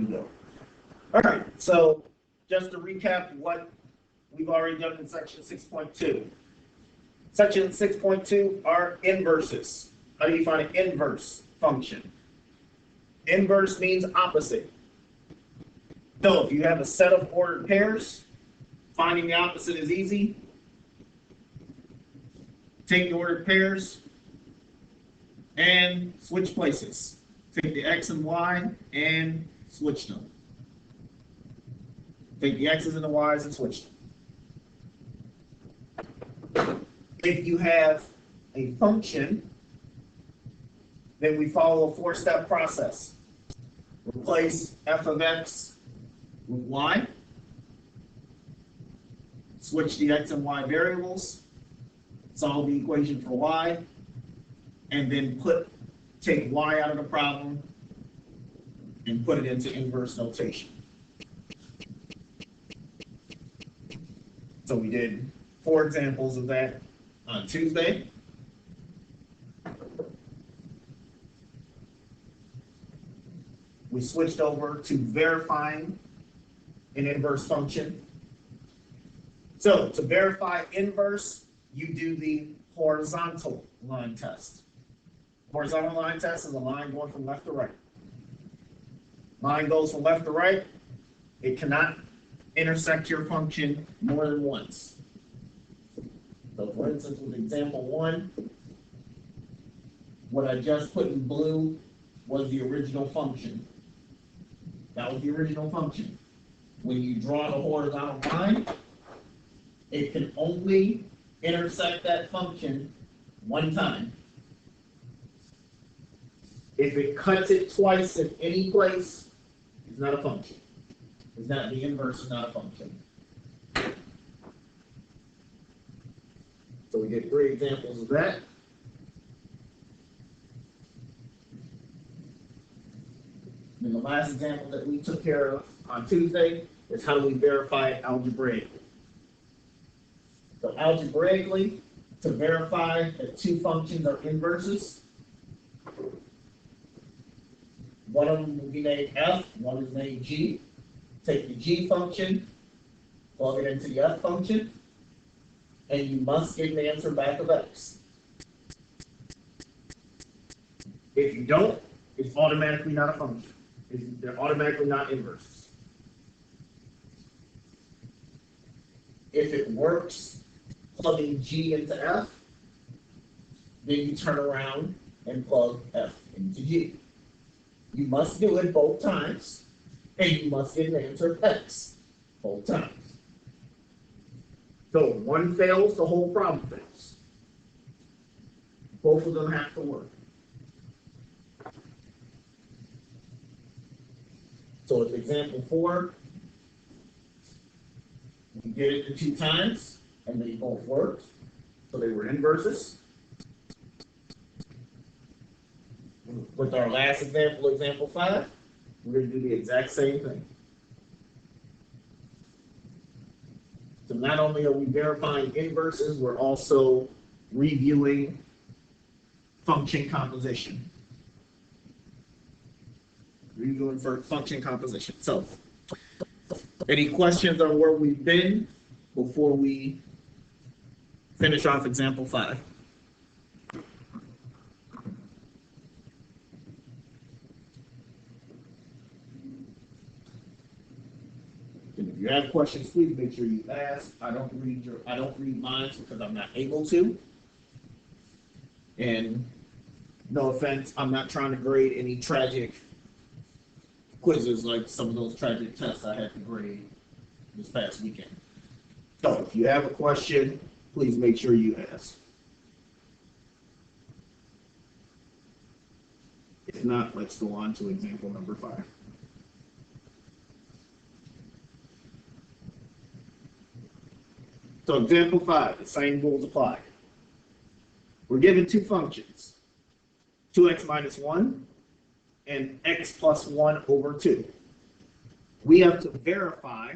we go. All right, so just to recap what we've already done in section 6.2. Section 6.2 are inverses. How do you find an inverse function? Inverse means opposite. So if you have a set of ordered pairs, finding the opposite is easy. Take the ordered pairs and switch places. Take the x and y and switch them. Take the x's and the y's and switch them. If you have a function, then we follow a four-step process. Replace f of x with y. Switch the x and y variables. Solve the equation for y. And then take y out of the problem and put it into inverse notation. So we did 4 examples of that on Tuesday. We switched over to verifying an inverse function. So to verify inverse, you do the horizontal line test. Horizontal line test is a line going from left to right. Line goes from left to right. It cannot intersect your function more than once. So for instance, with example 1, what I just put in blue was the original function. That was the original function. When you draw the horizontal line, it can only intersect that function one time. If it cuts it twice in any place, it's not a function. It's not, the inverse is not a function. So we get 3 examples of that. And the last example that we took care of on Tuesday is how do we verify it algebraically. So algebraically, to verify that 2 functions are inverses, one of them will be named f, one is named g. Take the g function, plug it into the f function, and you must get an answer back of x. If you don't, it's automatically not a function. They're automatically not inverses. If it works, plugging g into f, then you turn around and plug f into g. You must do it both times, and you must get an answer of x both times. So if one fails, the whole problem fails. Both of them have to work. So with example 4, we did it the 2 times, and they both worked. So they were inverses. With our last example, example 5, we're going to do the exact same thing. So not only are we verifying inverses, we're also reviewing function composition. Reviewing for function composition. So, any questions on where we've been before we finish off example 5? If you have questions, please make sure you ask. I don't read mine because I'm not able to. And no offense, I'm not trying to grade any tragic quizzes like some of those tragic tests I had to grade this past weekend. So if you have a question, please make sure you ask. If not, let's go on to example number 5. So example 5, the same rules apply. We're given 2 functions, 2x minus 1 and x plus 1 over 2. We have to verify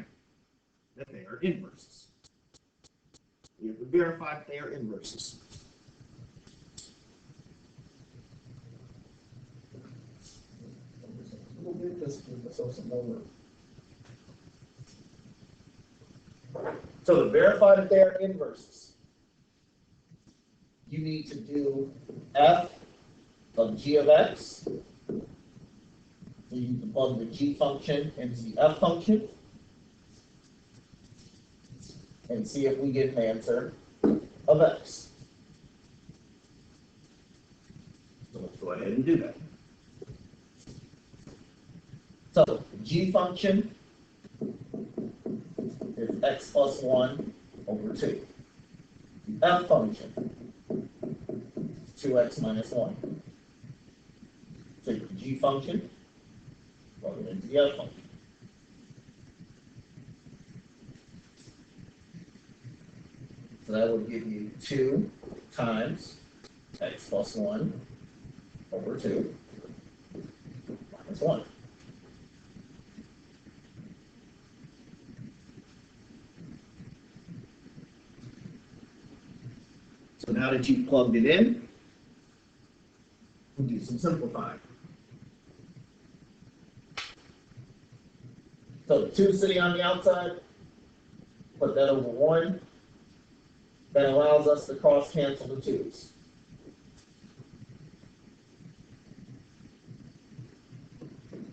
that they are inverses. We have to verify that they are inverses. little bit just to show some more room. So to verify that they are inverses, you need to do f of g of x. So you need to plug the g function into the f function and see if we get an answer of x. So let's go ahead and do that. So the g function is x plus 1 over 2. The f function is 2x minus 1. Take the g function, plug it into the f function. So that would give you 2 times x plus 1 over 2 minus 1. So now that you've plugged it in, we'll do some simplifying. So 2 sitting on the outside, put that over 1. That allows us to cross cancel the 2's.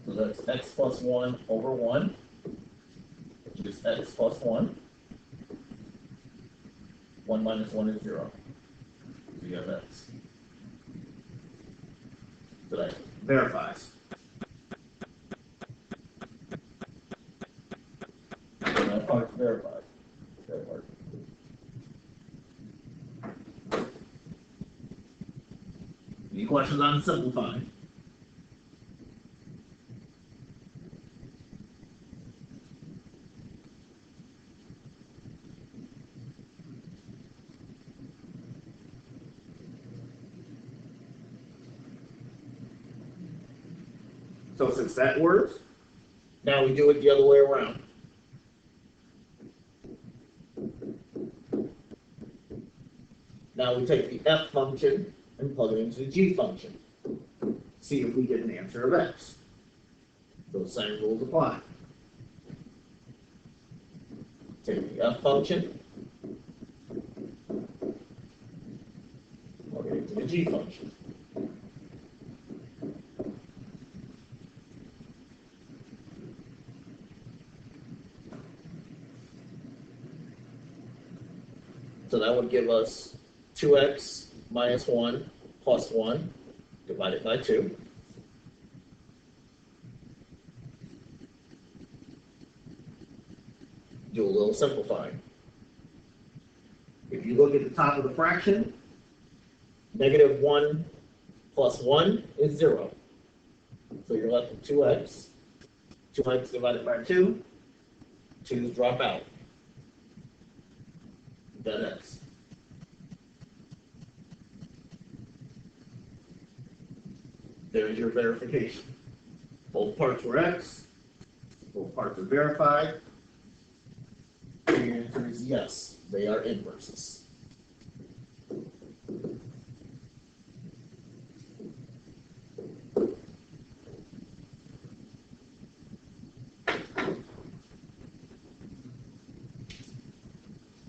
So that's x plus 1 over 1, which is x plus 1. 1 minus 1 is 0. So you have x. So that verifies. And that part's verified. That part. Any questions on simplifying? So since that works, now we do it the other way around. Now we take the f function and plug it into the g function. See if we get an answer of x. Those same rules apply. Take the f function, plug it into the g function. So that would give us 2x minus 1 plus 1 divided by 2. Do a little simplifying. If you look at the top of the fraction, negative 1 plus 1 is 0. So you're left with 2x. 2x divided by 2. 2's drop out. Then x. There's your verification. Both parts were x. Both parts are verified. The answer is yes, they are inverses.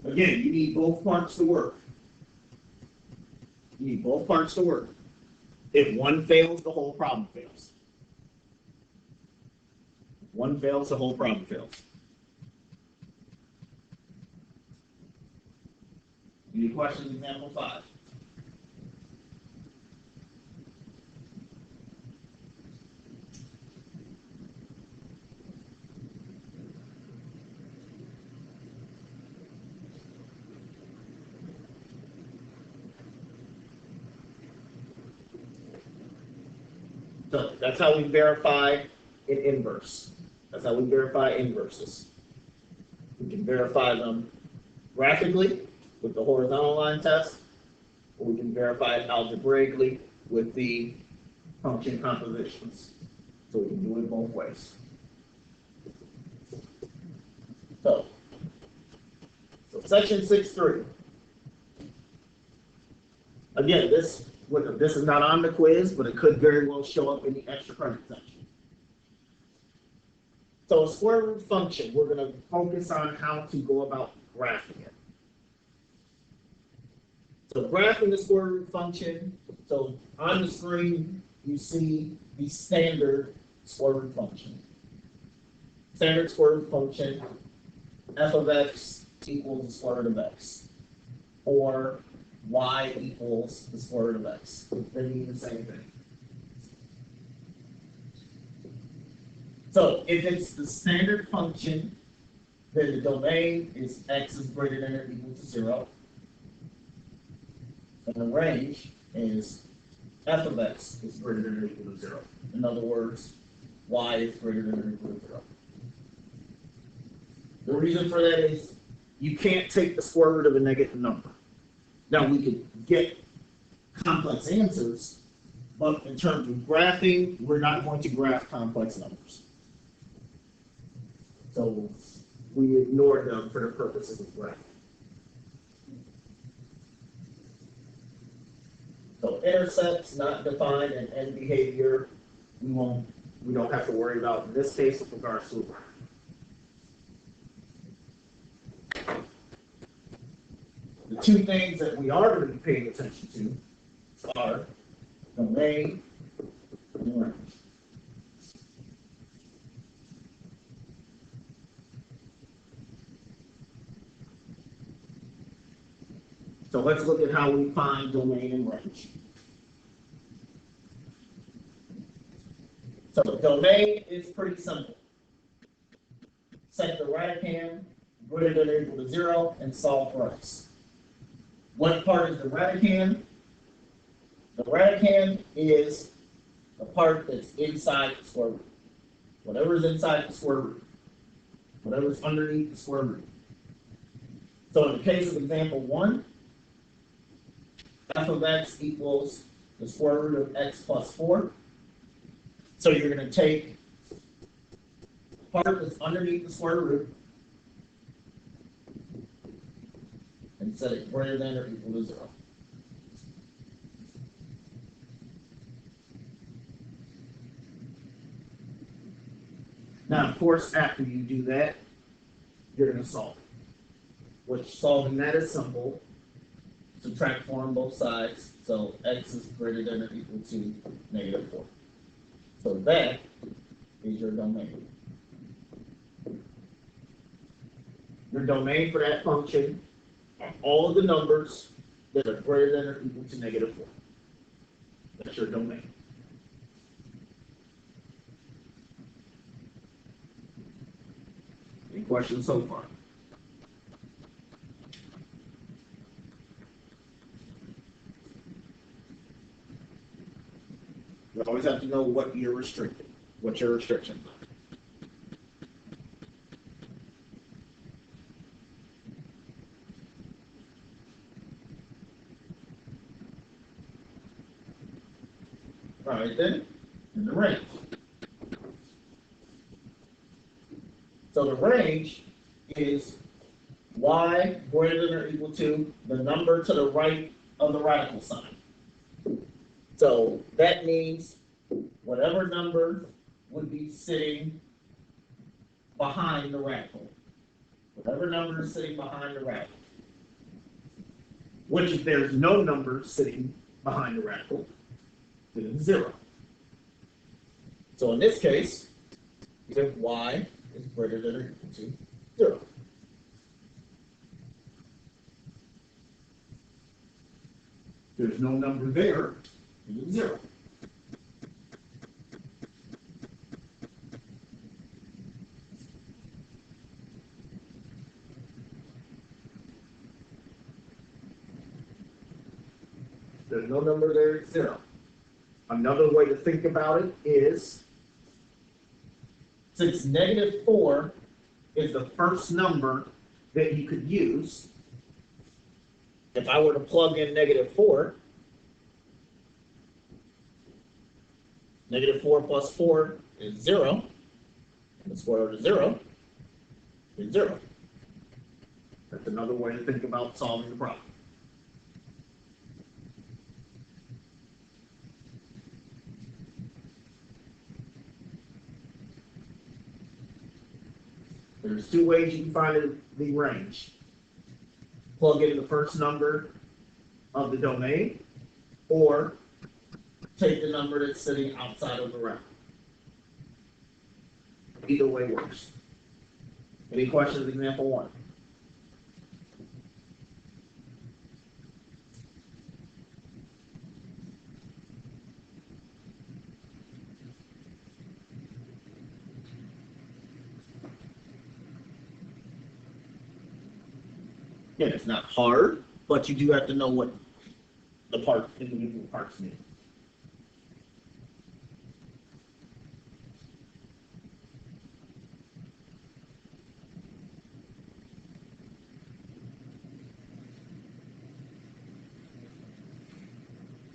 Again, you need both parts to work. You need both parts to work. If one fails, the whole problem fails. If one fails, the whole problem fails. Any questions, example 5? So that's how we verify an inverse. That's how we verify inverses. We can verify them graphically with the horizontal line test, or we can verify it algebraically with the function compositions. So we can do it both ways. So section 6.3. Again, this is not on the quiz, but it could very well show up in the extra credit section. So a square root function, we're going to focus on how to go about graphing it. So graphing the square root function, so on the screen, you see the standard square root function. Standard square root function, f of x equals the square root of x, or y equals the square root of x. They mean the same thing. So if it's the standard function, then the domain is x is greater than or equal to 0. And the range is f of x is greater than or equal to 0. In other words, y is greater than or equal to 0. The reason for that is you can't take the square root of a negative number. Now we could get complex answers, but in terms of graphing, we're not going to graph complex numbers. So we ignore them for the purposes of graphing. So intercepts not defined and end behavior, we don't have to worry about in this case with regards to a graph. The two things that we are going to be paying attention to are domain and range. So let's look at how we find domain and range. So the domain is pretty simple. Set the radicand greater than or equal to 0 and solve for x. What part is the radicand? The radicand is the part that's inside the square root. Whatever is inside the square root. Whatever is underneath the square root. So in the case of example 1, f of x equals the square root of x plus 4. So you're going to take the part that's underneath the square root and set it greater than or equal to 0. Now, of course, after you do that, you're going to solve it. Which solving that is simple. Subtract 4 on both sides, so x is greater than or equal to negative 4. So that is your domain. Your domain for that function are all of the numbers that are greater than or equal to negative 4. That's your domain. Any questions so far? You always have to know what you're restricting, what your restrictions are. All right then, and the range. So the range is y greater than or equal to the number to the right of the radical sign. So that means whatever number would be sitting behind the radical. Whatever number is sitting behind the radical. Which if there's no number sitting behind the radical, then it's 0. So in this case, if y is greater than or equal to 0. There's no number there, it's 0. There's no number there, it's 0. Another way to think about it is, since negative 4 is the first number that you could use, if I were to plug in negative 4, negative 4 plus 4 is 0, and the square root of 0 is 0. That's another way to think about solving the problem. There's two ways you can find the range. Plug in the first number of the domain, or take the number that's sitting outside of the round. Either way works. Any questions? Example 1. Again, it's not hard, but you do have to know what the individual parts mean.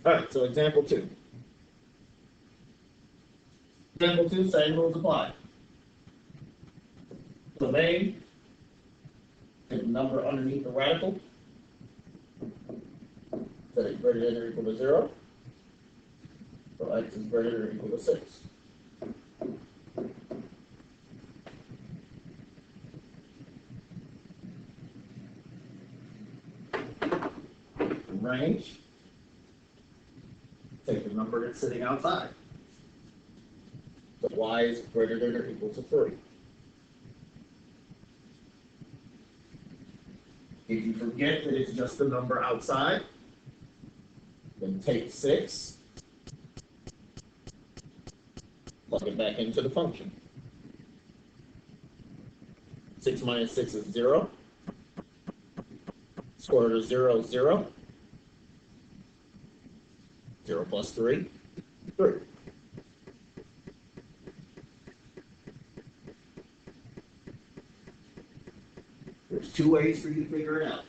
All right, so example 2. Example 2, same rules apply. Domain, take the number underneath the radical, set it greater than or equal to 0. So x is greater than or equal to 6. Range, take the number that's sitting outside. So y is greater than or equal to 3. If you forget that it's just the number outside, then take 6, plug it back into the function. 6 minus 6 is 0. Square root of 0 is 0. 0 plus 3, 3. There's two ways for you to figure it out.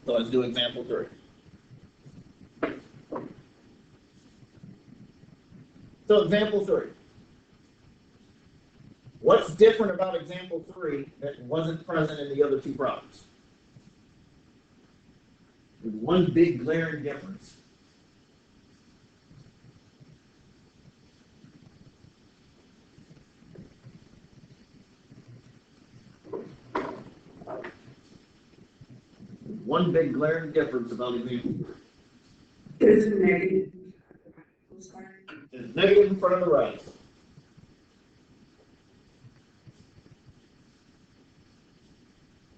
So let's do example 3. So example 3. What's different about example 3 that wasn't present in the other two problems? There's one big glaring difference. One big glaring difference about example 3. There's a negative. There's negative in front of the right.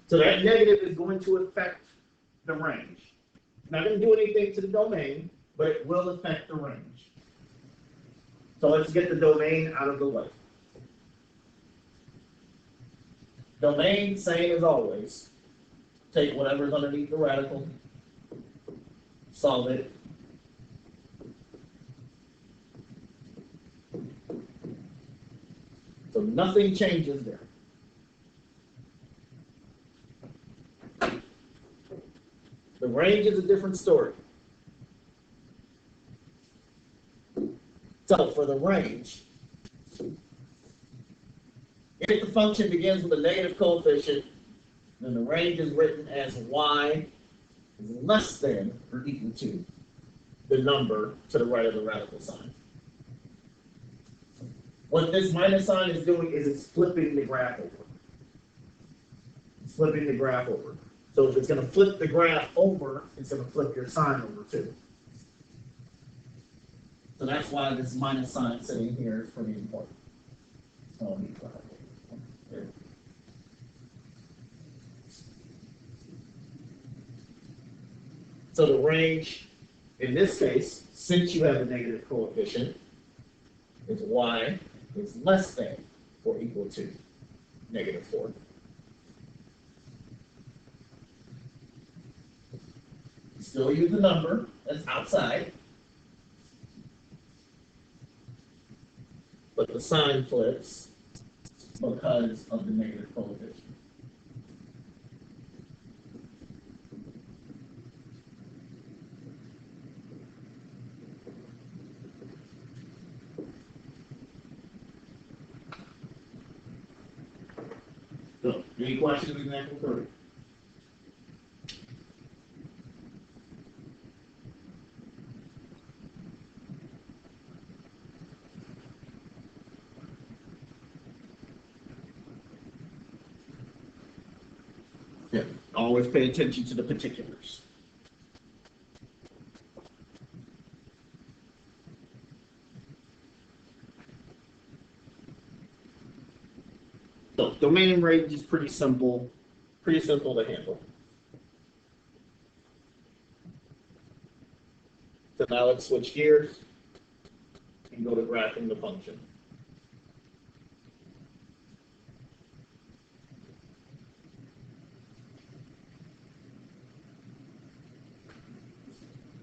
So that negative is going to affect the range. Not going to do anything to the domain, but it will affect the range. So let's get the domain out of the way. Domain, same as always. Take whatever's underneath the radical, solve it. So nothing changes there. The range is a different story. So for the range, if the function begins with a negative coefficient, then the range is written as y is less than or equal to the number to the right of the radical sign. What this minus sign is doing is it's flipping the graph over. It's flipping the graph over. So if it's going to flip the graph over, it's going to flip your sign over too. So that's why this minus sign sitting here is pretty important. So the range, in this case, since you have a negative coefficient, is y is less than or equal to negative 4. Still use the number that's outside, but the sign flips because of the negative coefficient. So Any questions with example 3? Yeah, always pay attention to the particulars. So domain and range is pretty simple to handle. So now let's switch gears and go to graphing the function.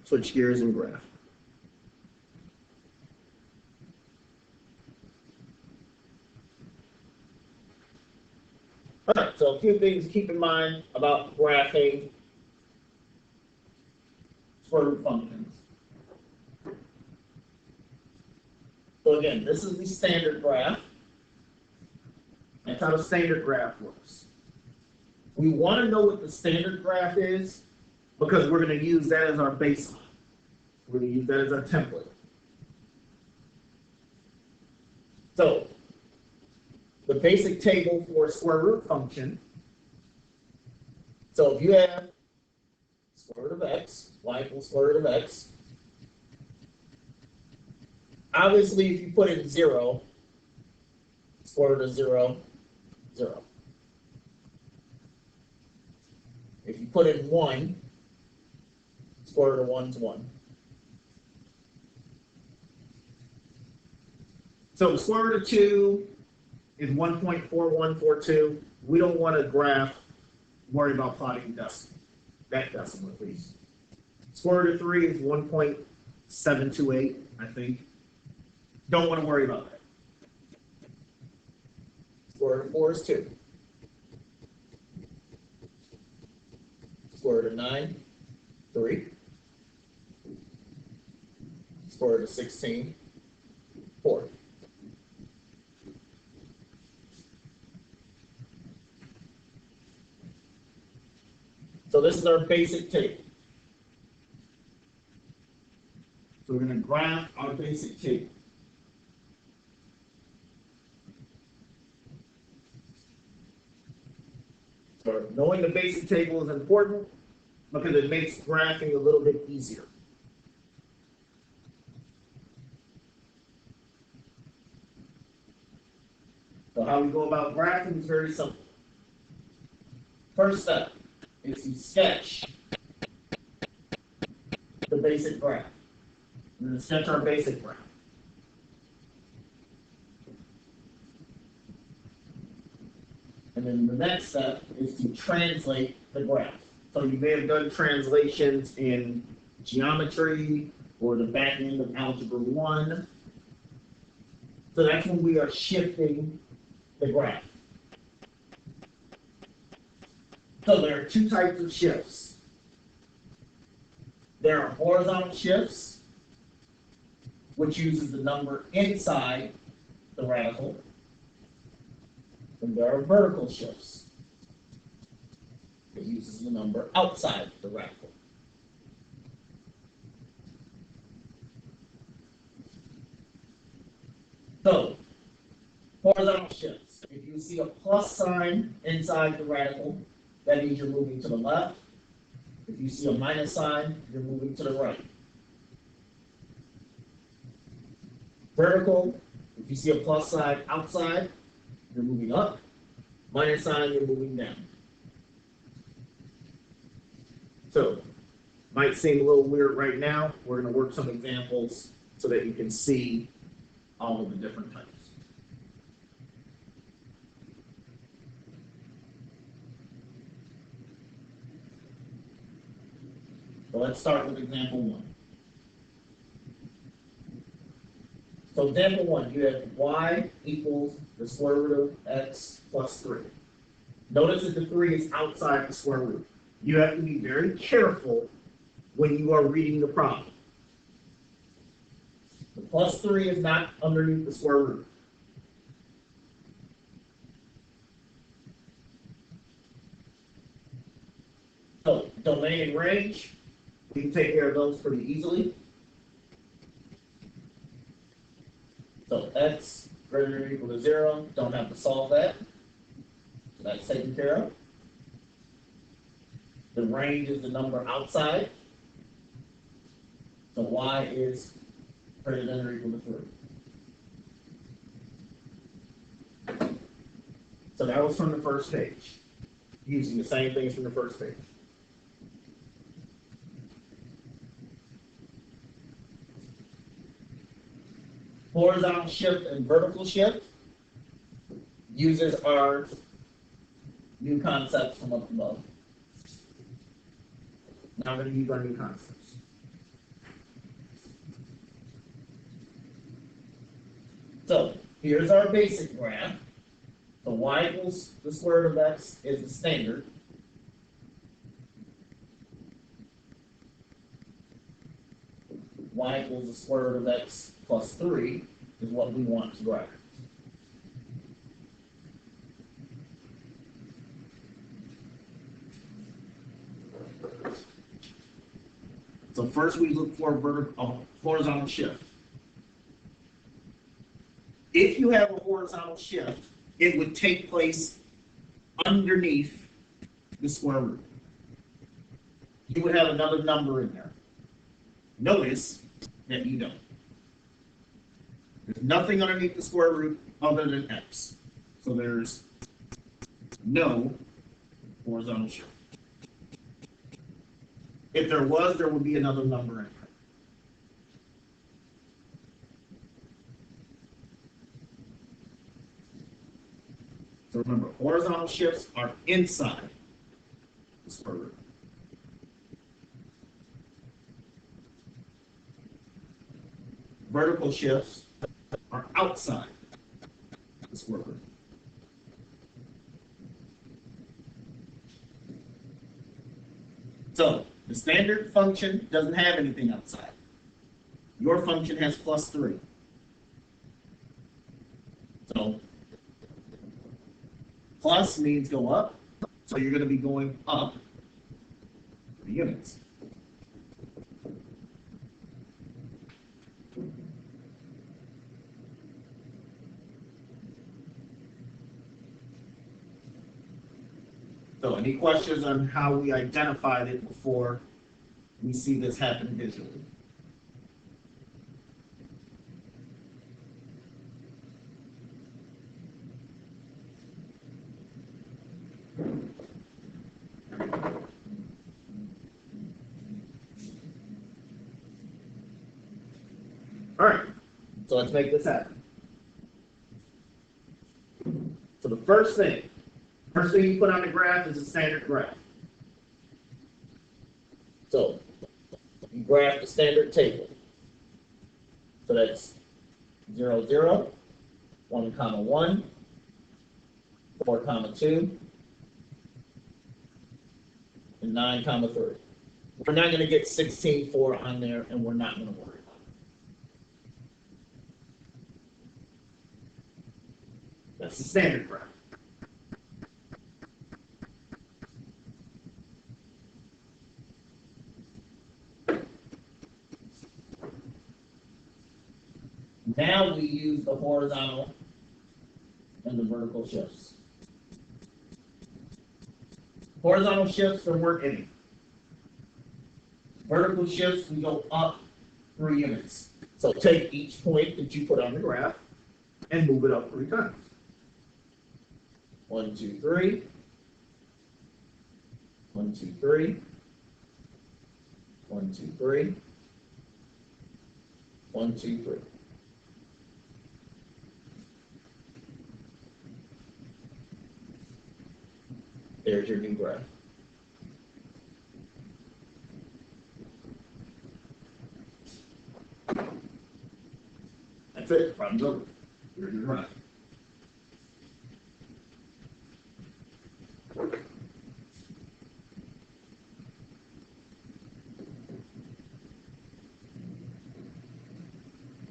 Switch gears and graph. All right, so a few things to keep in mind about graphing square root functions. So again, this is the standard graph. That's how the standard graph works. We want to know what the standard graph is because we're going to use that as our baseline. We're going to use that as our template. So the basic table for a square root function. So if you have square root of x, y equals square root of x. Obviously, if you put in 0, square root of 0, 0. If you put in 1, square root of 1 is 1. So the square root of 2 is 1.4142. We don't want to graph, worry about plotting decimal. That decimal, at least. Square root of 3 is 1.728, I think. Don't want to worry about that. Square root of 4 is 2. Square root of 9, 3. Square root of 16, 4. So this is our basic table. So we're going to graph our basic table. So knowing the basic table is important because it makes graphing a little bit easier. So how we go about graphing is very simple. First step is to sketch the basic graph. We're going to sketch our basic graph. And then the next step is to translate the graph. So you may have done translations in geometry or the back end of Algebra 1. So that's when we are shifting the graph. So there are two types of shifts. There are horizontal shifts, which uses the number inside the radical. And there are vertical shifts. It uses the number outside the radical. So, horizontal shifts. If you see a plus sign inside the radical, that means you're moving to the left. If you see a minus sign, you're moving to the right. Vertical, if you see a plus sign outside, you're moving up. Minus sign, you're moving down. So, might seem a little weird right now. We're going to work some examples so that you can see all of the different types. So let's start with example 1. So example 1, you have y equals the square root of x plus 3. Notice that the 3 is outside the square root. You have to be very careful when you are reading the problem. The plus 3 is not underneath the square root. So domain and range, we can take care of those pretty easily. So x greater than or equal to 0, don't have to solve that. So that's taken care of. The range is the number outside. So y is greater than or equal to 3. So that was from the first page, using the same things from the first page. Horizontal shift and vertical shift uses our new concepts from up above. Now I'm going to use our new concepts. So here's our basic graph. So y equals the square root of x is the standard. Y equals the square root of x plus 3 is what we want to graph. So first we look for horizontal shift. If you have a horizontal shift, it would take place underneath the square root. You would have another number in there. Notice that you don't. There's nothing underneath the square root other than x. So there's no horizontal shift. If there was, there would be another number in there. So remember, horizontal shifts are inside the square root. Vertical shifts are outside the square root. So the standard function doesn't have anything outside. Your function has plus 3. So plus means go up, so you're going to be going up the units. So any questions on how we identified it before we see this happen visually? All right, so let's make this happen. So the first thing you put on the graph is a standard graph. So you graph the standard table. So that's 0, 0, 1, 1, 4, 2, and 9, 3. We're not going to get 16, 4 on there, and we're not going to worry about it. That's the standard graph. Now we use the horizontal and the vertical shifts. Horizontal shifts are work any. Vertical shifts, we go up 3 units. So take each point that you put on the graph and move it up 3 times. 1, 2, 3. 1, 2, 3. 1, 2, 3. 1, 2, 3. There's your new graph. That's it. Problem's over. Here's your graph.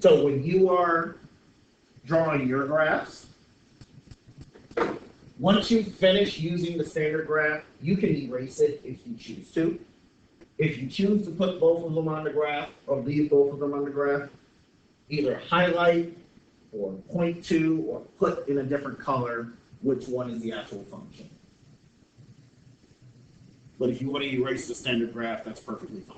So when you are drawing your graphs, Once you finish using the standard graph, you can erase it if you choose to. If you choose to put both of them on the graph or leave both of them on the graph, either highlight or point to or put in a different color which one is the actual function. But if you want to erase the standard graph, that's perfectly fine.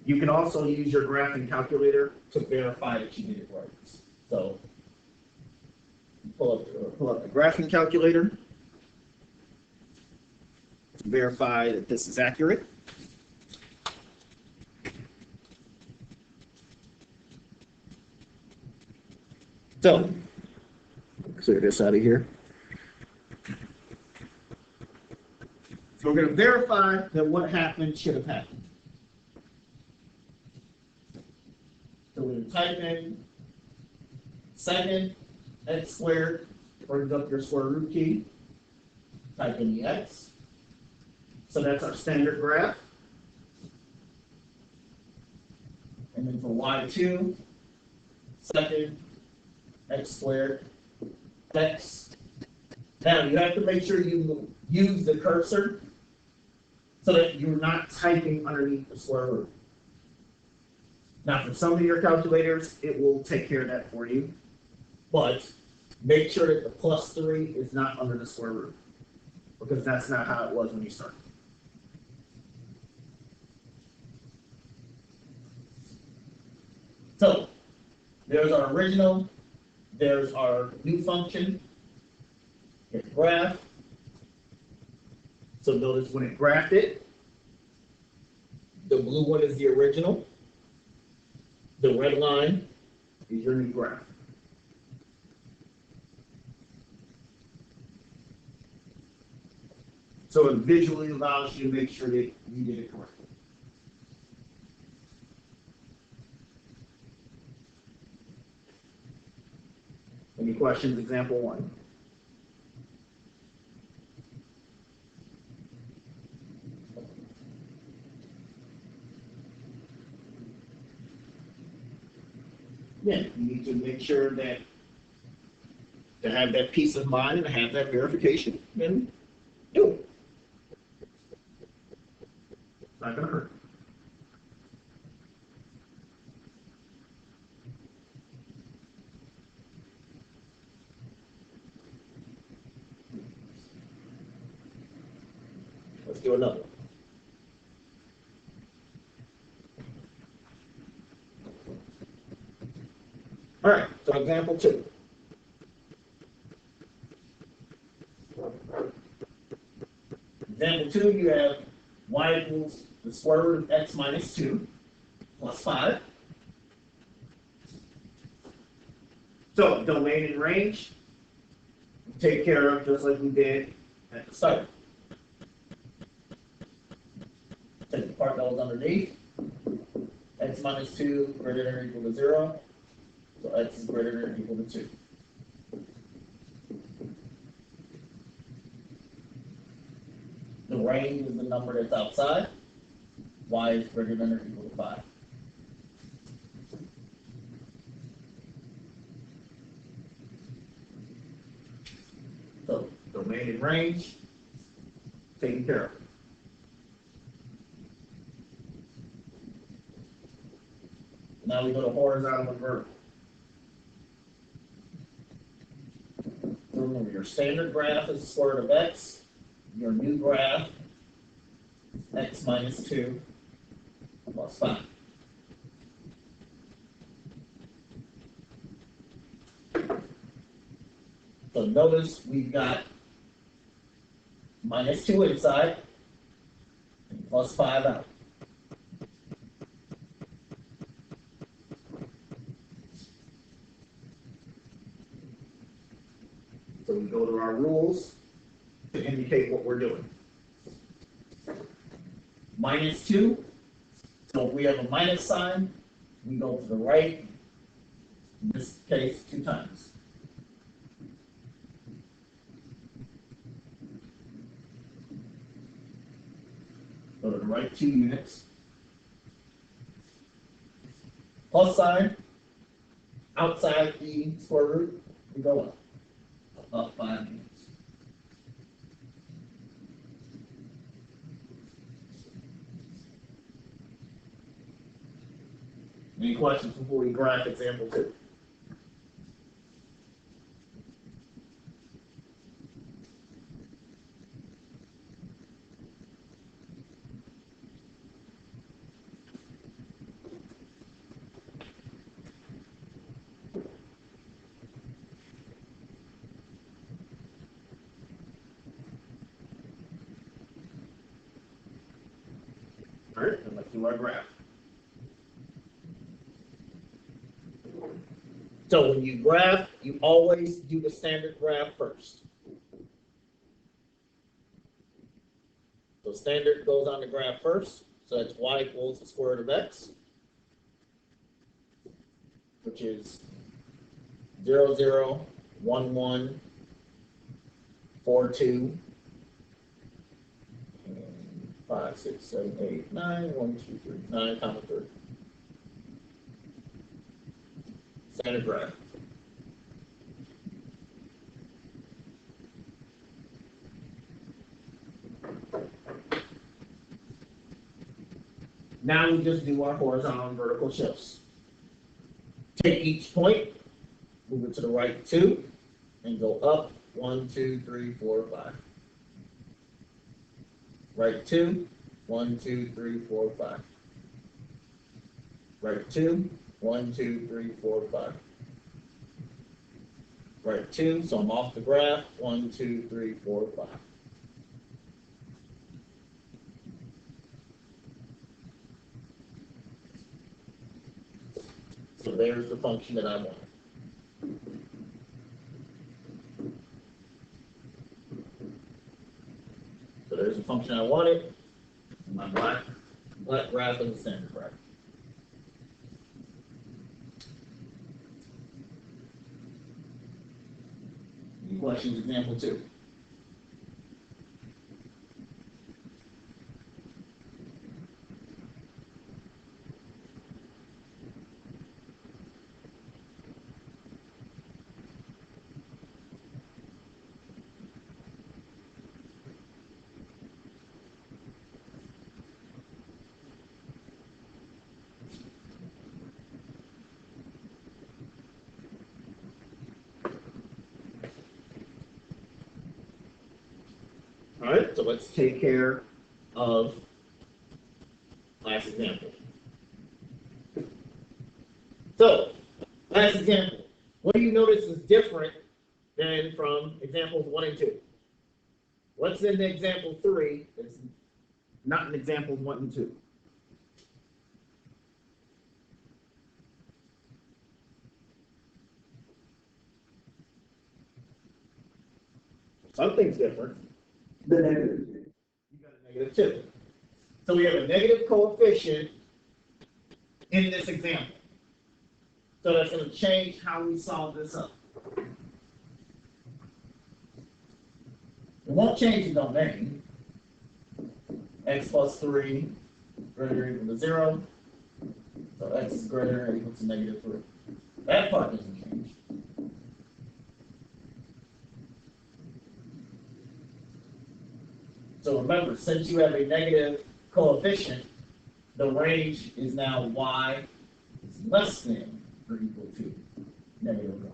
You can also use your graphing calculator to verify that you did it right. So pull up the graphing calculator to verify that this is accurate. So clear this out of here. So we're going to verify that what happened should have happened. So we're going to type in second x squared, brings up your square root key, type in the x. So that's our standard graph. And then for y2, second x squared, x. Now you have to make sure you use the cursor so that you're not typing underneath the square root. Now for some of your calculators, it will take care of that for you, but make sure that the +3 is not under the square root, because that's not how it was when you started. So there's our original, there's our new function, it's graph. So notice when it graphed it, the blue one is the original, the red line is your new graph. So it visually allows you to make sure that you did it correctly. Any questions? Example 1. Yeah, you need to make sure that to have that peace of mind and have that verification and do it. It's not going to hurt. Let's do another one. All right, so example 2. Example 2, you have y equals the square root of x minus 2 plus 5. So domain and range, take care of just like we did at the start. Take the part that was underneath, x minus 2 greater than or equal to 0, so x is greater than or equal to 2. The range is the number that's outside, y is greater than or equal to 5. So domain and range, taken care of. Now we go to horizontal and vertical. Remember, your standard graph is the square root of x. Your new graph, x minus 2 plus 5. So notice we've got minus 2 inside and plus 5 out. So we go to our rules to indicate what we're doing. Minus 2, so if we have a minus sign, we go to the right, in this case 2 times. Go to the right 2 units. plus sign outside the square root, we go up. Up 5 units. Any questions before we graph example 2? All right, and let's do our graph. So when you graph, you always do the standard graph first. So standard goes on the graph first. So that's y equals the square root of x, which is 0, 0, 1, 1, 4, 2, 5, 6, 7, 8, 9, 1, 2, 3, 9, comma 3. Standard graph. Now we just do our horizontal and vertical shifts. Take each point, move it to the right 2, and go up 1, 2, 3, 4, 5. Right 2, 1, 2, 3, 4, 5. Right 2, 1, 2, 3, 4, 5. Right 2, so I'm off the graph, 1, 2, 3, 4, 5. So there's the function that I want. So there's the function I wanted. My black graph and the standard graph. Any questions, example 2? All right, so let's take care of last example. So, last example. What do you notice is different than from examples 1 and 2? What's in the example 3 that's not in examples 1 and 2? Something's different. The negative. You got a negative 2. So we have a negative coefficient in this example. So that's going to change how we solve this up. It won't change the domain. X plus 3 greater or equal to 0. So x is greater or equal to negative 3. That part doesn't change. So remember, since you have a negative coefficient, the range is now y is less than or equal to negative 1.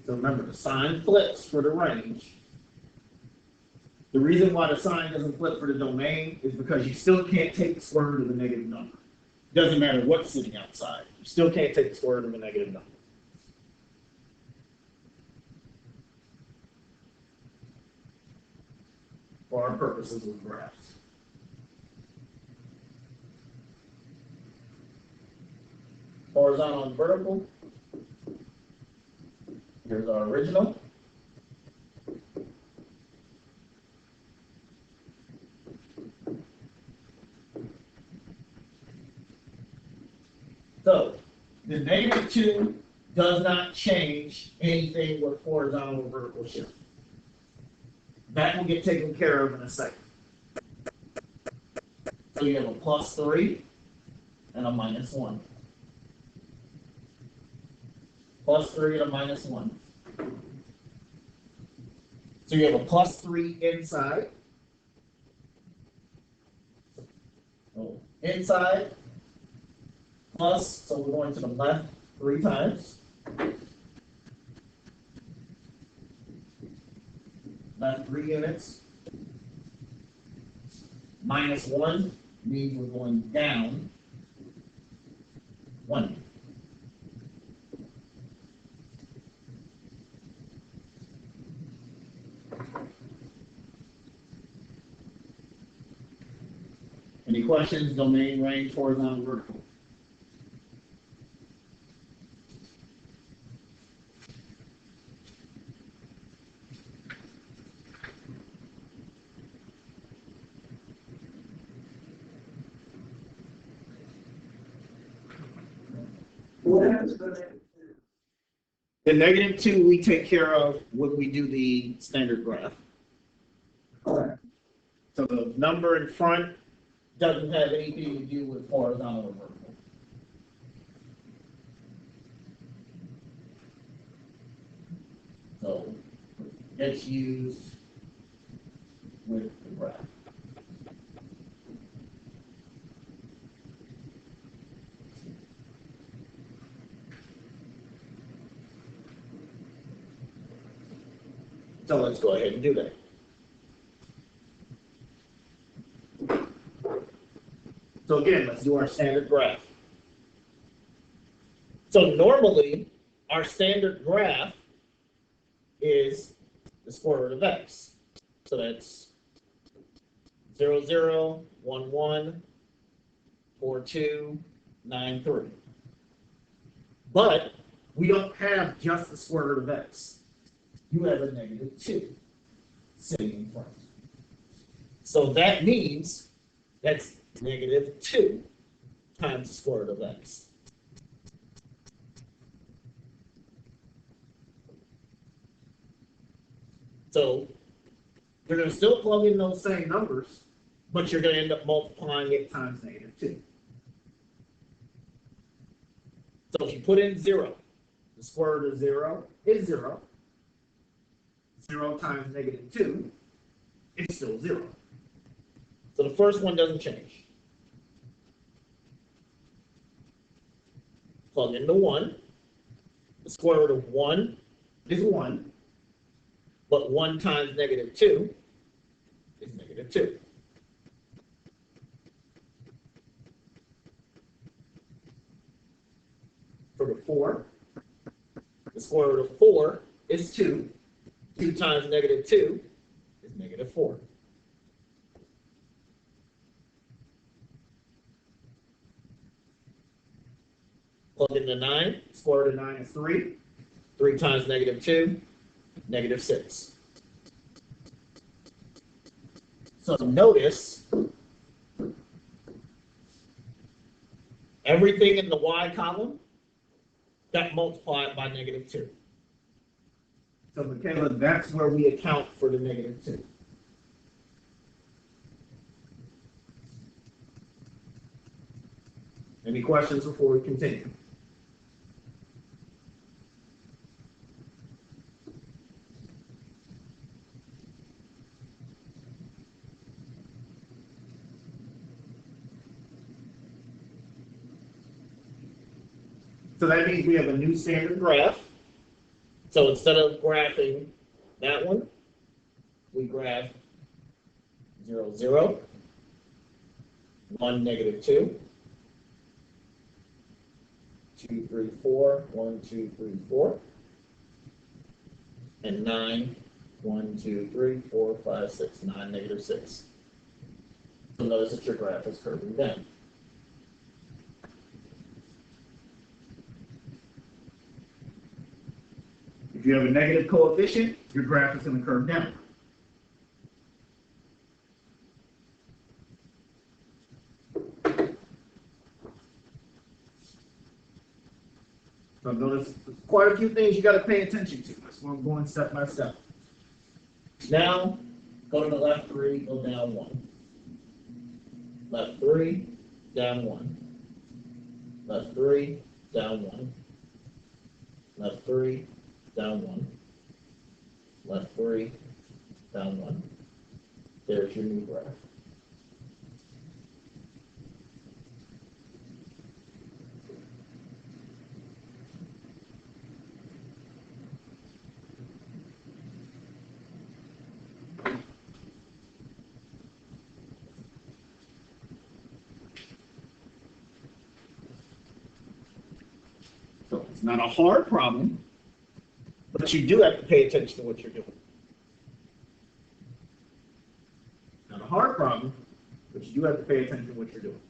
So remember, the sign flips for the range. The reason why the sign doesn't flip for the domain is because you still can't take the square root of the negative number. Doesn't matter what's sitting outside. You still can't take the square root of a negative number. For our purposes of graphs. Horizontal and vertical. Here's our original. So, the negative 2 does not change anything with horizontal or vertical shift. That will get taken care of in a second. So you have a +3 and a -1. +3 and a -1. So you have a +3 inside. So inside plus, so we're going to the left 3 times. Left 3 units. -1 means we're going down 1. Any questions? Domain, range, horizontal, vertical. What happens to that? The -2 we take care of when we do the standard graph. Okay. So the number in front doesn't have anything to do with horizontal or vertical. So it's used with the graph. So let's go ahead and do that. So again, let's do our standard graph. So normally, our standard graph is the square root of x. So that's 0, 0, 1, 1, 4, 2, 9, 3. But we don't have just the square root of x. You have a -2 sitting in front. So that means that's -2 times the square root of x. So you're going to still plug in those same numbers, but you're going to end up multiplying it times -2. So if you put in 0, the square root of 0 is 0. 0 times -2 is still 0. So the first one doesn't change. Plug in the 1. The square root of 1 is 1. But 1 times -2 is -2. For the 4, the square root of 4 is 2. 2 times -2 is -4. Plug in the 9. Square root of 9 is 3. 3 times -2, -6. So notice everything in the y column got multiplied by -2. So Michaela, that's where we account for the -2. Any questions before we continue? So that means we have a new standard graph. So instead of graphing that one, we graph 0, 0, 1, -2, 2, 3, 4, 1, 2, 3, 4, and 9, 1, 2, 3, 4, 5, 6, 9, -6. So notice that your graph is curving down. If you have a negative coefficient, your graph is going to curve down. So notice quite a few things you got to pay attention to. That's why I'm going step by step. Now, Go to the left 3, go down 1. Left 3, down 1. Left 3, down 1. Left 3, down 1. Left 3, down 1. There's your new graph. So it's not a hard problem, but you do have to pay attention to what you're doing. Not a hard problem, but you do have to pay attention to what you're doing.